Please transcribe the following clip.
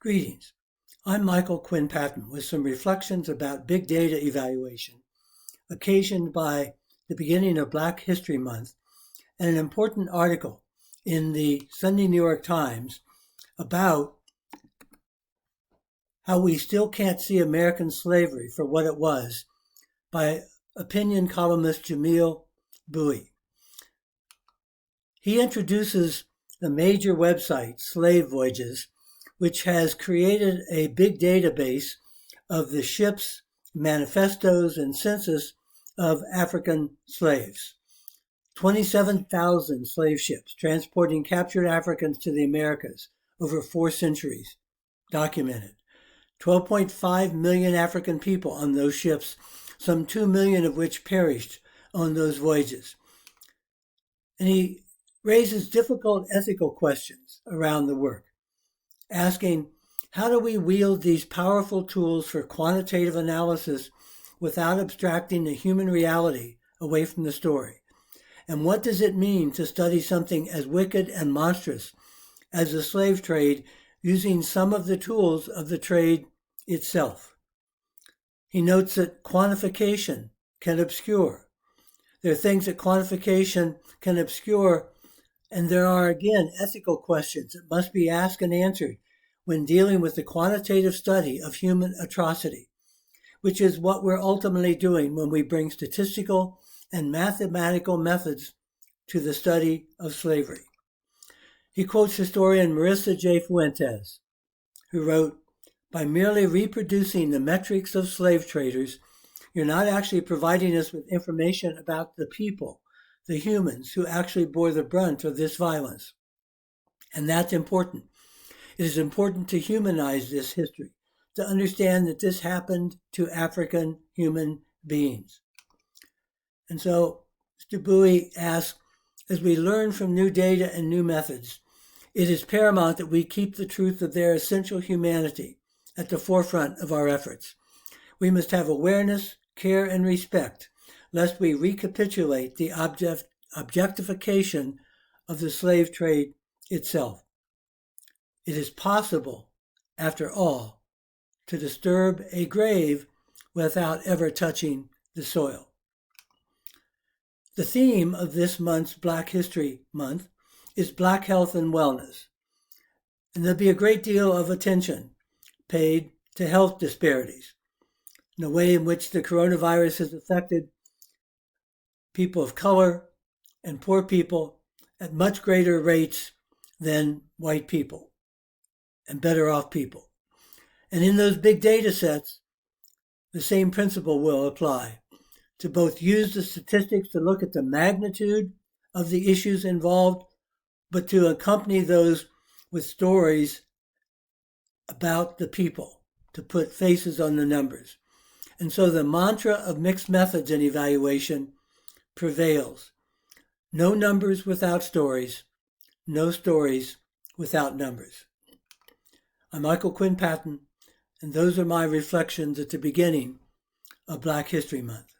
Greetings. I'm Michael Quinn Patton with some reflections about big data evaluation, occasioned by the beginning of Black History Month and an important article in the Sunday New York Times about how we still can't see American slavery for what it was by opinion columnist Jamil Bowie. He introduces the major website, Slave Voyages, which has created a big database of the ships, manifestos, and census of African slaves. 27,000 slave ships transporting captured Africans to the Americas over 4 centuries, documented. 12.5 million African people on those ships, some 2 million of which perished on those voyages. And he raises difficult ethical questions around the work, asking, how do we wield these powerful tools for quantitative analysis without abstracting the human reality away from the story? And what does it mean to study something as wicked and monstrous as the slave trade using some of the tools of the trade itself? He notes that quantification can obscure. There are things that quantification can obscure, and there are, again, ethical questions that must be asked and answered when dealing with the quantitative study of human atrocity, which is what we're ultimately doing when we bring statistical and mathematical methods to the study of slavery. He quotes historian Marisa J. Fuentes, who wrote, "By merely reproducing the metrics of slave traders, you're not actually providing us with information about the people, the humans who actually bore the brunt of this violence. And that's important. It is important to humanize this history, to understand that this happened to African human beings." And so Mr. Bowie asks, as we learn from new data and new methods, it is paramount that we keep the truth of their essential humanity at the forefront of our efforts. We must have awareness, care, and respect, lest we recapitulate the objectification of the slave trade itself. It is possible, after all, to disturb a grave without ever touching the soil. The theme of this month's Black History Month is Black health and wellness. And there'll be a great deal of attention paid to health disparities, in the way in which the coronavirus has affected people of color and poor people at much greater rates than white people and better off people. And in those big data sets, the same principle will apply, to both use the statistics to look at the magnitude of the issues involved, but to accompany those with stories about the people, to put faces on the numbers. And so the mantra of mixed methods in evaluation prevails. No numbers without stories, no stories without numbers. I'm Michael Quinn Patton, and those are my reflections at the beginning of Black History Month.